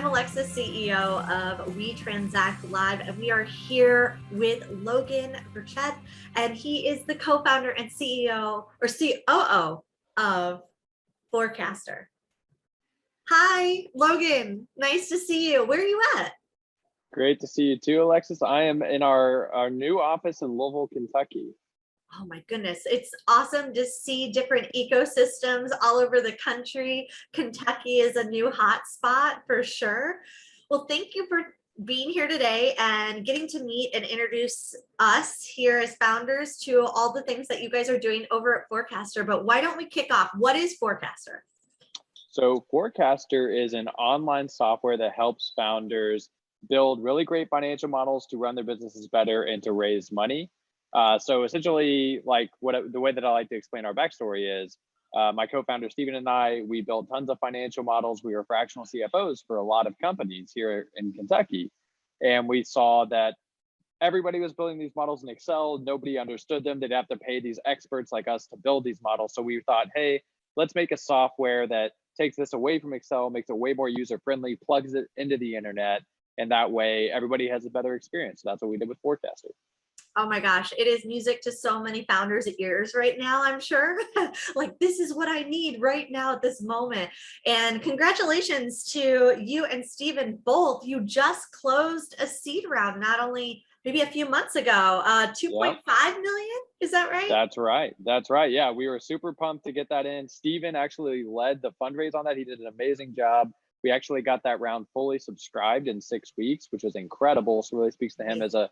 I'm Alexis, CEO of WeTransact Live, and we are here with Logan Burchett, and he is the co-founder and CEO or COO of Forecastr. Hi, Logan. Nice to see you. Where are you at? Great to see you too, Alexis. I am in our new office in Louisville, Kentucky. Oh my goodness, it's awesome to see different ecosystems all over the country. Kentucky is a new hot spot for sure. Well, thank you for being here today and getting to meet and introduce us here as founders to all the things that you guys are doing over at Forecastr. But why don't we kick off? What is Forecastr? So Forecastr is an online software that helps founders build really great financial models to run their businesses better and to raise money. So essentially, like the way that I like to explain our backstory is, my co-founder Steven and I, we built tons of financial models. We were fractional CFOs for a lot of companies here in Kentucky, and we saw that everybody was building these models in Excel. Nobody understood them. They'd have to pay these experts like us to build these models. So we thought, hey, let's make a software that takes this away from Excel, makes it way more user-friendly, plugs it into the internet, and that way everybody has a better experience. So that's what we did with Forecastr. Oh my gosh, it is music to so many founders' ears right now, I'm sure. Like, this is what I need right now at this moment. And congratulations to you and Steven both. You just closed a seed round, not only maybe a few months ago, 2.5 million, is that right? That's right. That's right. Yeah, we were super pumped to get that in. Steven actually led the fundraise on that. He did an amazing job. We actually got that round fully subscribed in 6 weeks, which was incredible. So really speaks to him as a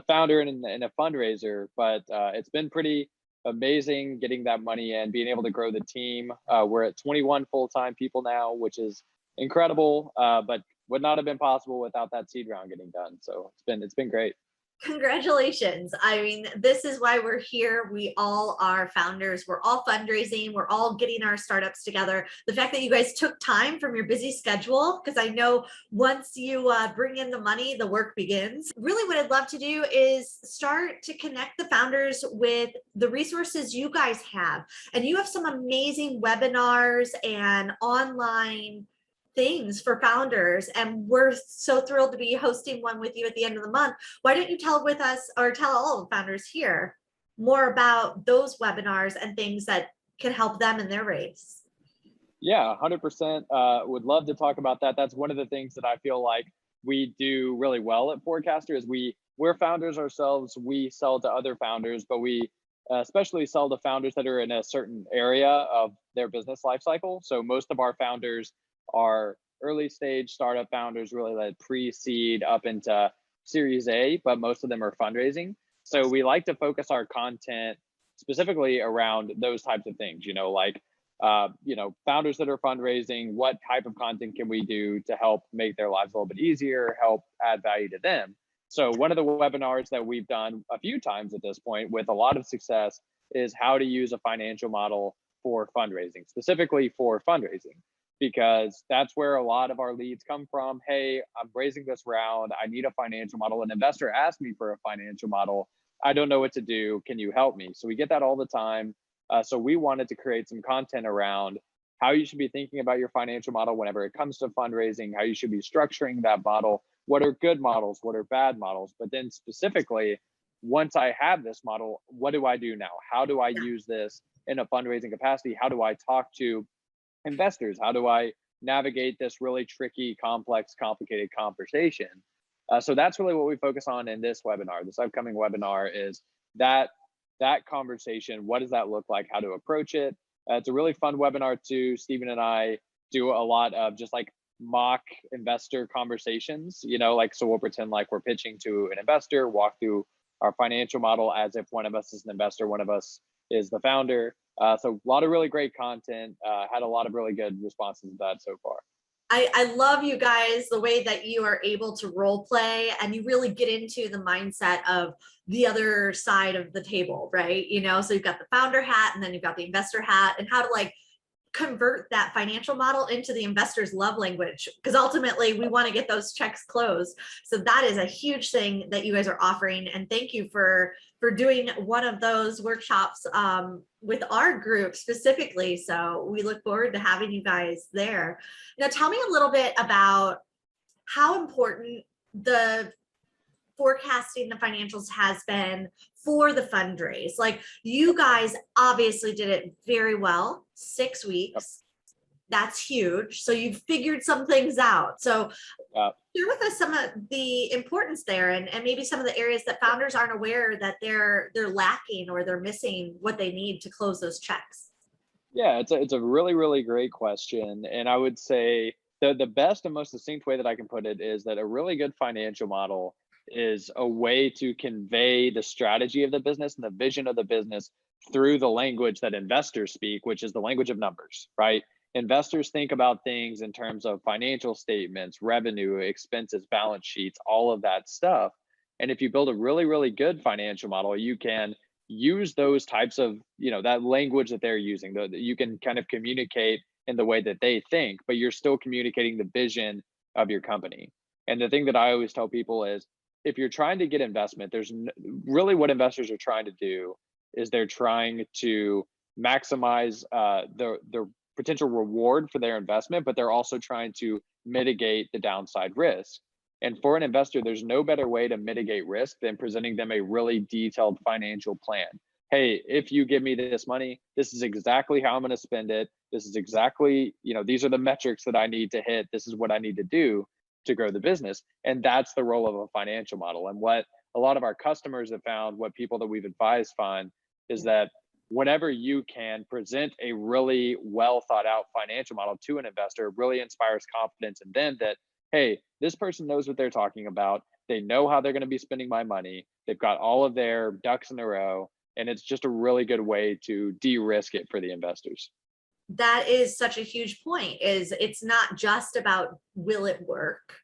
founder and a fundraiser, but it's been pretty amazing getting that money in, being able to grow the team. We're at 21 full-time people now, which is incredible, but would not have been possible without that seed round getting done. So it's been great. Congratulations. I mean, this is why we're here. We all are founders. We're all fundraising. We're all getting our startups together. The fact that you guys took time from your busy schedule, because I know once you bring in the money, the work begins. Really what I'd love to do is start to connect the founders with the resources you guys have. And you have some amazing webinars and online things for founders, and we're so thrilled to be hosting one with you at the end of the month. Why don't you tell with us, or tell all the founders here, more about those webinars and things that can help them in their race? Yeah, 100%. Would love to talk about that. That's one of the things that I feel like we do really well at Forecastr is we're founders ourselves. We sell to other founders, but we especially sell to founders that are in a certain area of their business life cycle. So most of our founders are early stage startup founders, really like pre-seed up into Series A, but most of them are fundraising. So we like to focus our content specifically around those types of things, like, founders that are fundraising, what type of content can we do to help make their lives a little bit easier, help add value to them. So one of the webinars that we've done a few times at this point with a lot of success is how to use a financial model for fundraising, specifically for fundraising, because that's where a lot of our leads come from. Hey, I'm raising this round. I need a financial model. An investor asked me for a financial model. I don't know what to do. Can you help me? So we get that all the time. So we wanted to create some content around how you should be thinking about your financial model whenever it comes to fundraising, how you should be structuring that model. What are good models? What are bad models? But then specifically, once I have this model, what do I do now? How do I use this in a fundraising capacity? How do I talk to investors? How do I navigate this really tricky, complex, complicated conversation? So that's really what we focus on in this webinar. This upcoming webinar is that conversation. What does that look like? How to approach it? It's a really fun webinar too. Steven and I do a lot of just like mock investor conversations, so we'll pretend like we're pitching to an investor, walk through our financial model as if one of us is an investor, one of us is the founder. So a lot of really great content, had a lot of really good responses to that so far. I love you guys, the way that you are able to role play and you really get into the mindset of the other side of the table, right? So you've got the founder hat and then you've got the investor hat, and how to like convert that financial model into the investor's love language, because ultimately we want to get those checks closed. So that is a huge thing that you guys are offering, and thank you for doing one of those workshops with our group specifically. So we look forward to having you guys there. Now tell me a little bit about how important the forecasting the financials has been for the fundraise. Like, you guys obviously did it very well, 6 weeks. That's huge. So you've figured some things out. So share with us some of the importance there, and maybe some of the areas that founders aren't aware that they're lacking or they're missing what they need to close those checks. Yeah, it's a really, really great question. And I would say the best and most succinct way that I can put it is that a really good financial model is a way to convey the strategy of the business and the vision of the business through the language that investors speak, which is the language of numbers, right? Investors think about things in terms of financial statements, revenue, expenses, balance sheets, all of that stuff. And if you build a really, really good financial model, you can use those types of, that language that they're using, that you can kind of communicate in the way that they think, but you're still communicating the vision of your company. And the thing that I always tell people is, if you're trying to get investment, really what investors are trying to do is they're trying to maximize the potential reward for their investment, but they're also trying to mitigate the downside risk. And for an investor, there's no better way to mitigate risk than presenting them a really detailed financial plan. Hey, if you give me this money, this is exactly how I'm going to spend it. This is exactly, these are the metrics that I need to hit. This is what I need to do to grow the business. And that's the role of a financial model. And what a lot of our customers have found, what people that we've advised find, is that whenever you can present a really well thought out financial model to an investor, it really inspires confidence in them that, hey, this person knows what they're talking about. They know how they're going to be spending my money. They've got all of their ducks in a row. And it's just a really good way to de-risk it for the investors. That is such a huge point. Is it's not just about will it work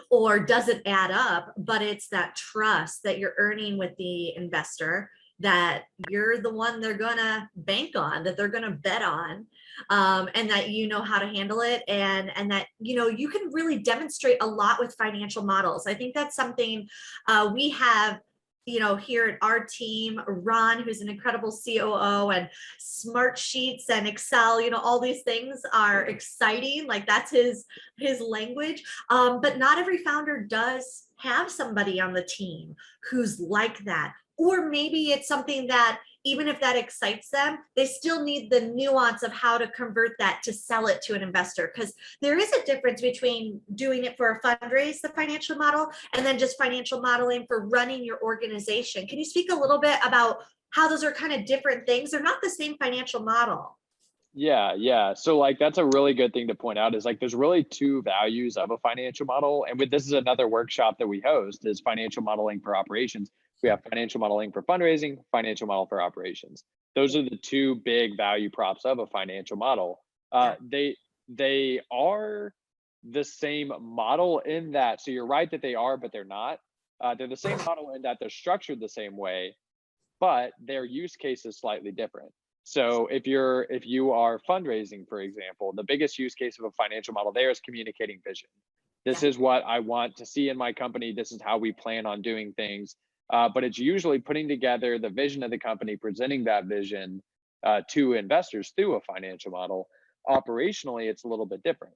or does it add up, but it's that trust that you're earning with the investor, that you're the one they're gonna bank on, that they're gonna bet on, and that you know how to handle it, and that you can really demonstrate a lot with financial models. I think that's something we have here at our team. Ron, who's an incredible COO, and smart sheets and Excel, all these things are exciting. Like, that's his language. But not every founder does have somebody on the team who's like that. Or maybe it's something that, even if that excites them, they still need the nuance of how to convert that to sell it to an investor. Because there is a difference between doing it for a fundraise, the financial model, and then just financial modeling for running your organization. Can you speak a little bit about how those are kind of different things? They're not the same financial model. Yeah. So that's a really good thing to point out, is there's really two values of a financial model. And this is another workshop that we host, is financial modeling for operations. We have financial modeling for fundraising, financial model for operations. Those are the two big value props of a financial model. They are the same model in that, so you're right that they are, but they're not. They're the same model in that they're structured the same way, but their use case is slightly different. So if you are fundraising, for example, the biggest use case of a financial model there is communicating vision. This is what I want to see in my company. This is how we plan on doing things. But it's usually putting together the vision of the company, presenting that vision to investors through a financial model. Operationally, it's a little bit different,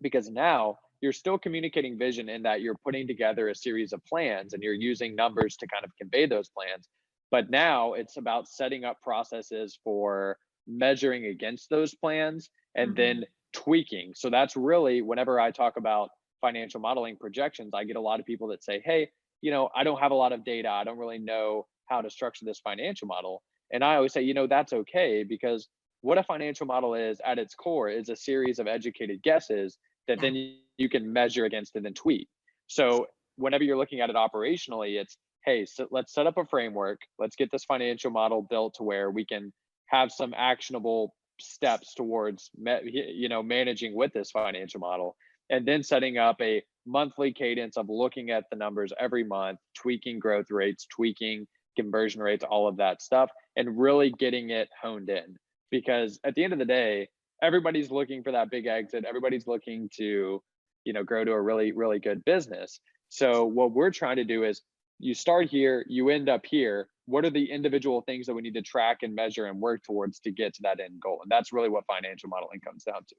because now you're still communicating vision in that you're putting together a series of plans and you're using numbers to kind of convey those plans. But now it's about setting up processes for measuring against those plans and then tweaking. So that's really, whenever I talk about financial modeling projections, I get a lot of people that say, hey, I don't have a lot of data. I don't really know how to structure this financial model. And I always say, that's okay, because what a financial model is at its core is a series of educated guesses that then you can measure against and then tweak. So whenever you're looking at it operationally, it's, hey, so let's set up a framework. Let's get this financial model built to where we can have some actionable steps towards, managing with this financial model. And then setting up a monthly cadence of looking at the numbers every month, tweaking growth rates, tweaking conversion rates, all of that stuff, and really getting it honed in. Because at the end of the day, everybody's looking for that big exit. Everybody's looking to, grow to a really, really good business. So what we're trying to do is, you start here, you end up here. What are the individual things that we need to track and measure and work towards to get to that end goal? And that's really what financial modeling comes down to.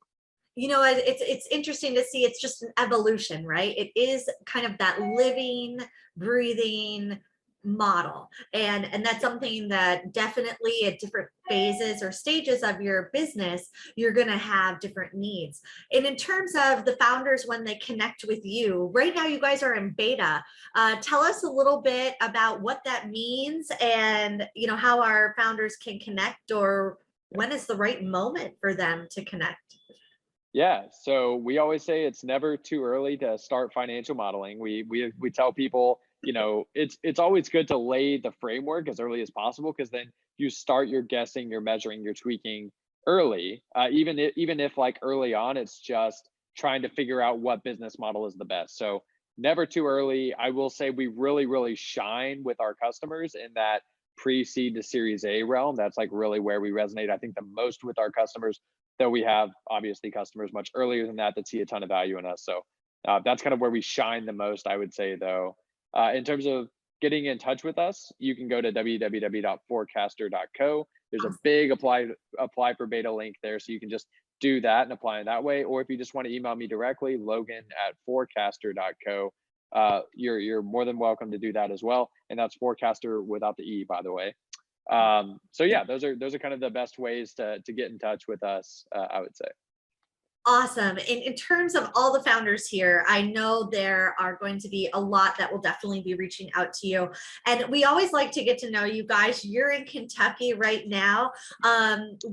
it's interesting to see. It's just an evolution, right? It is kind of that living, breathing model, and that's something that definitely at different phases or stages of your business, you're going to have different needs. And in terms of the founders, when they connect with you right now, you guys are in beta. Tell us a little bit about what that means, and how our founders can connect, or when is the right moment for them to connect. Yeah, so we always say it's never too early to start financial modeling. We tell people, it's always good to lay the framework as early as possible, because then you start your guessing, you're measuring, you're tweaking early. Even if like early on, it's just trying to figure out what business model is the best. So never too early. I will say we really, really shine with our customers in that pre-seed to Series A realm. That's like really where we resonate, I think, the most with our customers, though we have obviously customers much earlier than that see a ton of value in us. So that's kind of where we shine the most, I would say, though. In terms of getting in touch with us, you can go to www.forecastr.co. There's a big apply for beta link there, so you can just do that and apply in that way. Or if you just want to email me directly, logan@forecastr.co, you're more than welcome to do that as well. And that's Forecastr without the E, by the way. So yeah, those are kind of the best ways to get in touch with us, I would say. Awesome. In terms of all the founders here, I know there are going to be a lot that will definitely be reaching out to you. And we always like to get to know you guys. You're in Kentucky right now.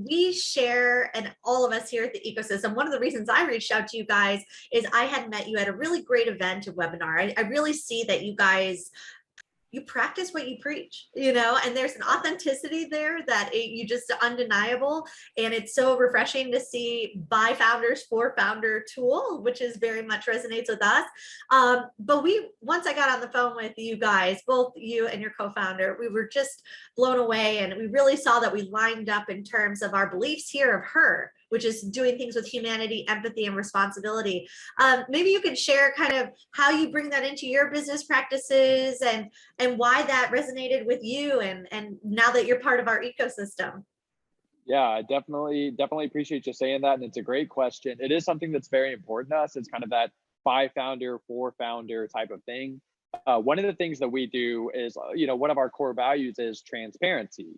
We share, and all of us here at the ecosystem, one of the reasons I reached out to you guys is I had met you at a really great event, a webinar. I really see that you guys, you practice what you preach, and there's an authenticity there that you just undeniable. And it's so refreshing to see by founders for founder tool, which is very much resonates with us. But once I got on the phone with you guys, both you and your co-founder, we were just blown away. And we really saw that we lined up in terms of our beliefs here of her, which is doing things with humanity, empathy, and responsibility. Maybe you could share kind of how you bring that into your business practices, and why that resonated with you, and now that you're part of our ecosystem. Yeah, I definitely appreciate you saying that. And it's a great question. It is something that's very important to us. It's kind of that 5-founder, 4-founder type of thing. One of the things that we do is, one of our core values is transparency.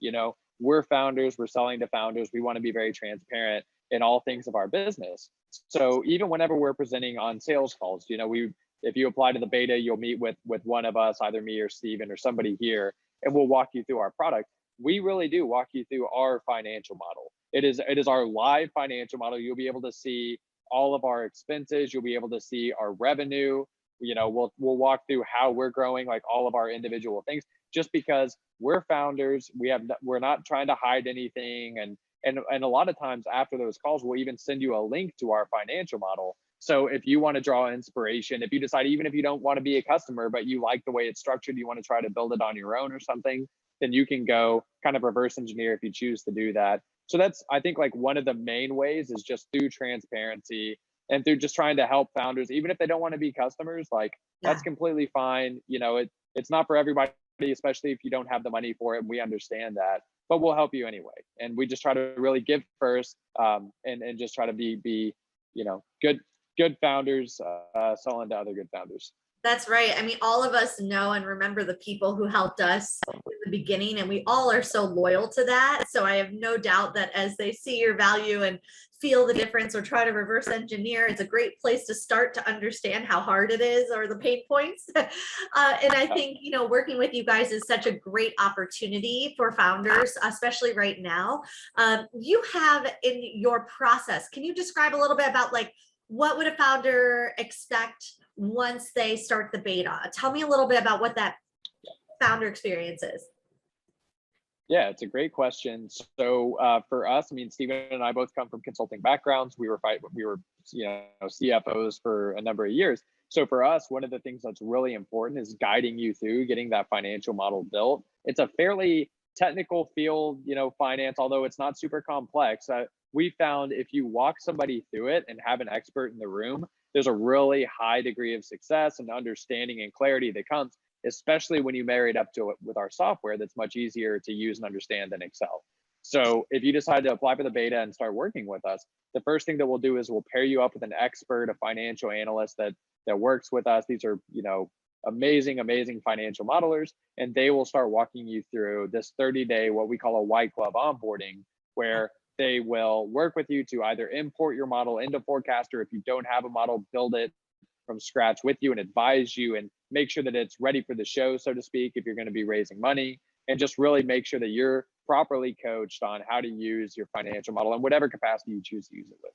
We're founders, we're selling to founders. We want to be very transparent in all things of our business. So even whenever we're presenting on sales calls, if you apply to the beta, you'll meet with one of us, either me or Steven or somebody here, and we'll walk you through our product. We really do walk you through our financial model. It is our live financial model. You'll be able to see all of our expenses. You'll be able to see our revenue. We'll walk through how we're growing, like all of our individual things, just because we're founders. We're not trying to hide anything. And a lot of times after those calls, we'll even send you a link to our financial model. So if you want to draw inspiration, if you decide, even if you don't want to be a customer, but you like the way it's structured, you want to try to build it on your own or something, then you can go kind of reverse engineer if you choose to do that. So that's, I think, like one of the main ways is just through transparency and through just trying to help founders, even if they don't want to be customers, like that's completely fine. It's not for everybody, especially if you don't have the money for it. And we understand that, but we'll help you anyway. And we just try to really give first, and just try to be good founders selling to other good founders. That's right. I mean, all of us know and remember the people who helped us in the beginning, and we all are so loyal to that. So I have no doubt that as they see your value and feel the difference or try to reverse engineer, it's a great place to start to understand how hard it is or the pain points. And I think, working with you guys is such a great opportunity for founders, especially right now. You have in your process, can you describe a little bit about like, what would a founder expect once they start the beta? Tell me a little bit about what that founder experience is. Yeah, it's a great question. So for us, I mean, Steven and I both come from consulting backgrounds. We were CFOs for a number of years. So for us, one of the things that's really important is guiding you through getting that financial model built. It's a fairly technical field, finance, although it's not super complex. We found if you walk somebody through it and have an expert in the room, there's a really high degree of success and understanding and clarity that comes, especially when you marry it up to it with our software that's much easier to use and understand than Excel. So if you decide to apply for the beta and start working with us, the first thing that we'll do is we'll pair you up with an expert, a financial analyst that works with us. These are, amazing financial modelers, and they will start walking you through this 30-day, what we call a white glove onboarding, where they will work with you to either import your model into Forecastr. If you don't have a model, build it from scratch with you and advise you and make sure that it's ready for the show, so to speak, if you're going to be raising money, and just really make sure that you're properly coached on how to use your financial model in whatever capacity you choose to use it with.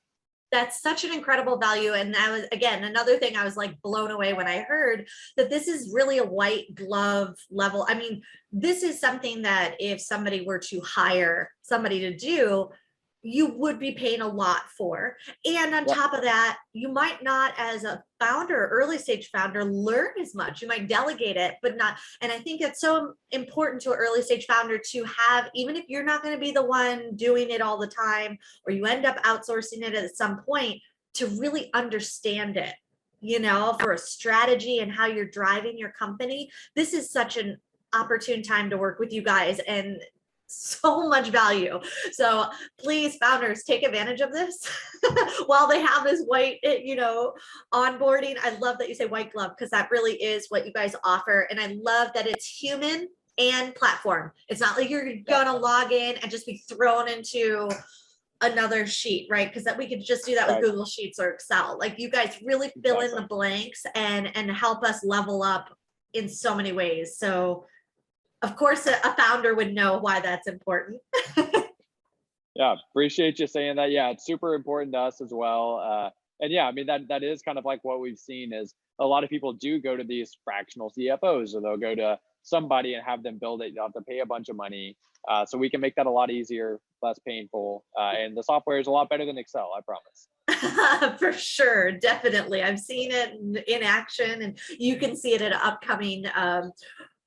That's such an incredible value. And that was, again, another thing I was like blown away when I heard that this is really a white glove level. I mean, this is something that if somebody were to hire somebody to do, you would be paying a lot for. And on top of that, you might not, as a founder, early stage founder, learn as much. You might delegate it, but not. And I think it's so important to an early stage founder to have, even if you're not going to be the one doing it all the time, or you end up outsourcing it at some point, to really understand it, for a strategy and how you're driving your company. This is such an opportune time to work with you guys, and so much value. So please, founders, take advantage of this while they have this white, onboarding. I love that you say white glove, because that really is what you guys offer. And I love that it's human and platform. It's not like you're gonna log in and just be thrown into another sheet, right? Because that we could just do that with Google Sheets or Excel. Like, you guys really fill in the blanks and help us level up in so many ways. So of course, a founder would know why that's important. Yeah, appreciate you saying that. Yeah, it's super important to us as well. And yeah, I mean, that is kind of like what we've seen is a lot of people do go to these fractional CFOs, or they'll go to somebody and have them build it. You'll have to pay a bunch of money. So we can make that a lot easier, less painful. And the software is a lot better than Excel, I promise. For sure, definitely. I've seen it in action, and you can see it at an upcoming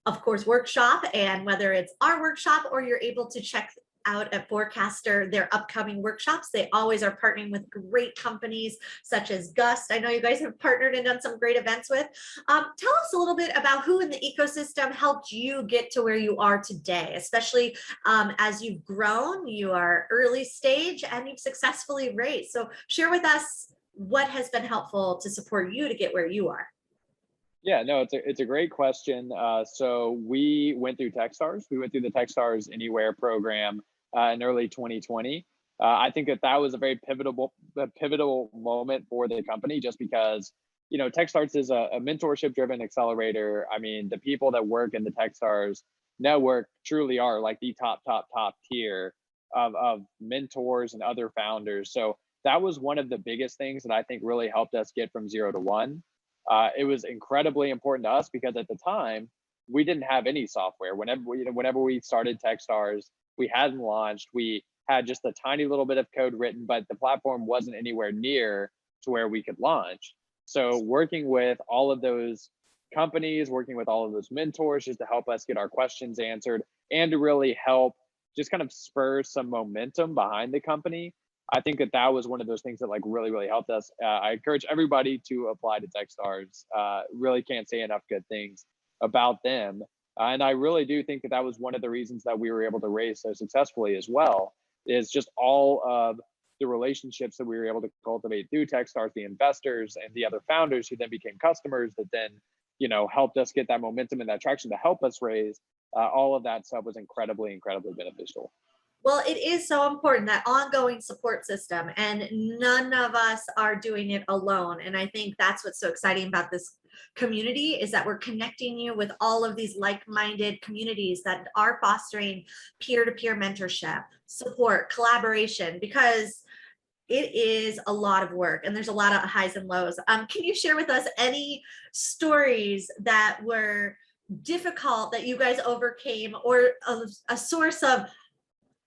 of course, workshop. And whether it's our workshop or you're able to check out at Forecastr their upcoming workshops, they always are partnering with great companies such as Gust. I know you guys have partnered and done some great events with. Tell us a little bit about who in the ecosystem helped you get to where you are today, especially as you've grown. You are early stage and you've successfully raised. So share with us what has been helpful to support you to get where you are. Yeah, no, it's a great question. So we went through Techstars. We went through the Techstars Anywhere program in early 2020. I think that was a very pivotal moment for the company, just because, Techstars is a mentorship-driven accelerator. I mean, the people that work in the Techstars network truly are like the top tier of mentors and other founders. So that was one of the biggest things that I think really helped us get from 0 to 1. It was incredibly important to us because at the time we didn't have any software. Whenever we started Techstars, we hadn't launched. We had just a tiny little bit of code written, but the platform wasn't anywhere near to where we could launch. So working with all of those companies, working with all of those mentors, just to help us get our questions answered and to really help just kind of spur some momentum behind the company. I think that was one of those things that like really helped us. I encourage everybody to apply to Techstars. Really can't say enough good things about them. And I really do think that was one of the reasons that we were able to raise so successfully as well, is just all of the relationships that we were able to cultivate through Techstars, the investors and the other founders who then became customers that then, helped us get that momentum and that traction to help us raise. All of that stuff was incredibly beneficial. Well, it is so important, that ongoing support system, and none of us are doing it alone. And I think that's what's so exciting about this community, is that we're connecting you with all of these like-minded communities that are fostering peer-to-peer mentorship, support, collaboration, because it is a lot of work and there's a lot of highs and lows. Can you share with us any stories that were difficult that you guys overcame, or a source of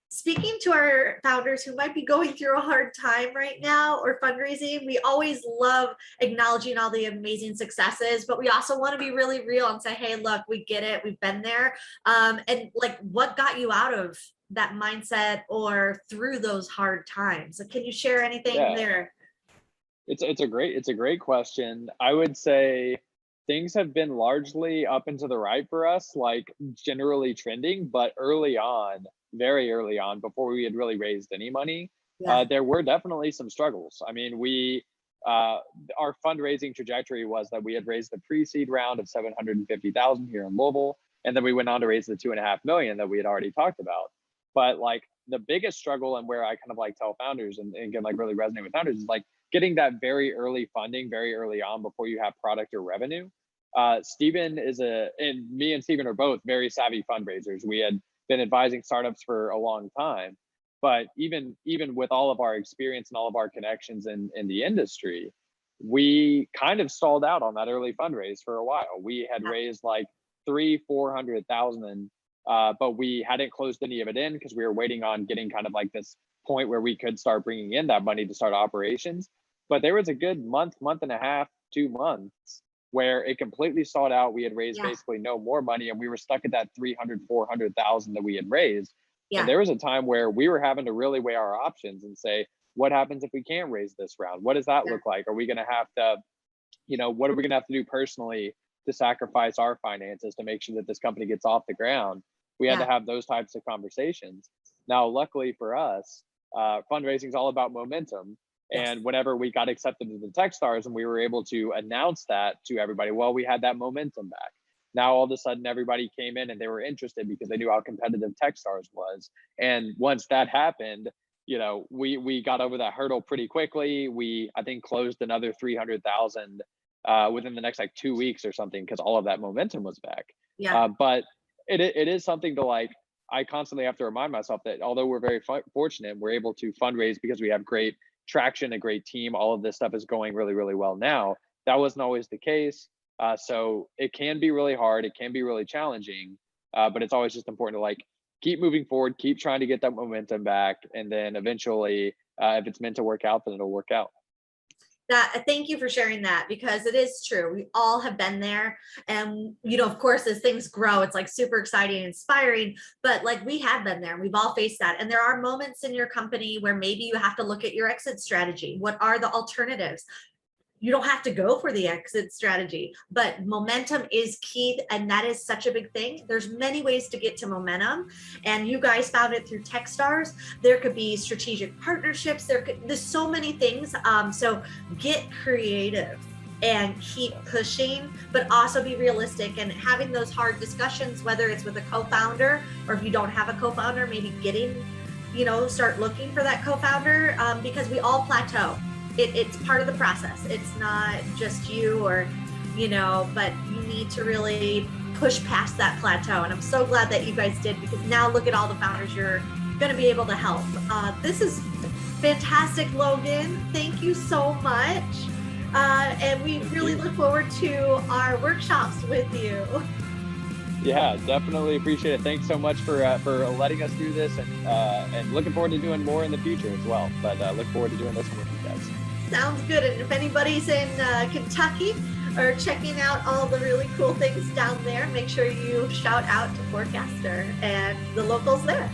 speaking to our founders who might be going through a hard time right now or fundraising? We always love acknowledging all the amazing successes, but we also want to be really real and say, hey, look, we get it. We've been there. And like, what got you out of that mindset or through those hard times? So can you share anything there? It's a great question. I would say things have been largely up and to the right for us, like generally trending, but early on, very early on, before we had really raised any money, Yeah. there were definitely some struggles. I mean, our fundraising trajectory was that we had raised the pre-seed round of 750,000 here in Louisville, and then we went on to raise the 2.5 million that we had already talked about. But like the biggest struggle, and where I kind of like tell founders, and again, like really resonate with founders, is like getting that very early funding very early on before you have product or revenue. Stephen and me and Stephen are both very savvy fundraisers. We had been advising startups for a long time, but even with all of our experience and all of our connections in the industry, we kind of stalled out on that early fundraise for a while. We had raised like 300,000-400,000, but we hadn't closed any of it in because we were waiting on getting kind of like this point where we could start bringing in that money to start operations. But there was a good month and a half, 2 months where it completely stalled out. We had raised basically no more money, and we were stuck at that 300,000-400,000 that we had raised. And there was a time where we were having to really weigh our options and say, what happens if we can't raise this round? What does that look like? Are we going to have to, what are we going to have to do personally to sacrifice our finances to make sure that this company gets off the ground? We had to have those types of conversations. Now, luckily for us, fundraising is all about momentum. And whenever we got accepted to the Techstars and we were able to announce that to everybody, well, we had that momentum back. Now, all of a sudden, everybody came in and they were interested because they knew how competitive Techstars was. And once that happened, we got over that hurdle pretty quickly. We, I think, closed another 300,000 within the next like 2 weeks or something, because all of that momentum was back. But it is something to like, I constantly have to remind myself that although we're very fortunate, we're able to fundraise because we have great traction, a great team, all of this stuff is going really, really well now. That wasn't always the case. So it can be really hard. It can be really challenging, but it's always just important to like keep moving forward, keep trying to get that momentum back. And then eventually, if it's meant to work out, then it'll work out. Thank you for sharing that, because it is true. We all have been there. And, of course, as things grow, it's like super exciting and inspiring, but like we have been there. We've all faced that. And there are moments in your company where maybe you have to look at your exit strategy. What are the alternatives? You don't have to go for the exit strategy, but momentum is key. And that is such a big thing. There's many ways to get to momentum, and you guys found it through Techstars. There could be strategic partnerships. There's so many things. So get creative and keep pushing, but also be realistic and having those hard discussions, whether it's with a co-founder, or if you don't have a co-founder, maybe start looking for that co-founder, because we all plateau. It's part of the process. It's not just you but you need to really push past that plateau. And I'm so glad that you guys did, because now look at all the founders you're going to be able to help. This is fantastic, Logan. Thank you so much. And we really look forward to our workshops with you. Yeah, definitely appreciate it. Thanks so much for letting us do this, and looking forward to doing more in the future as well. But look forward to doing this one with you guys. Sounds good. And if anybody's in Kentucky or checking out all the really cool things down there, make sure you shout out to Forecastr and the locals there.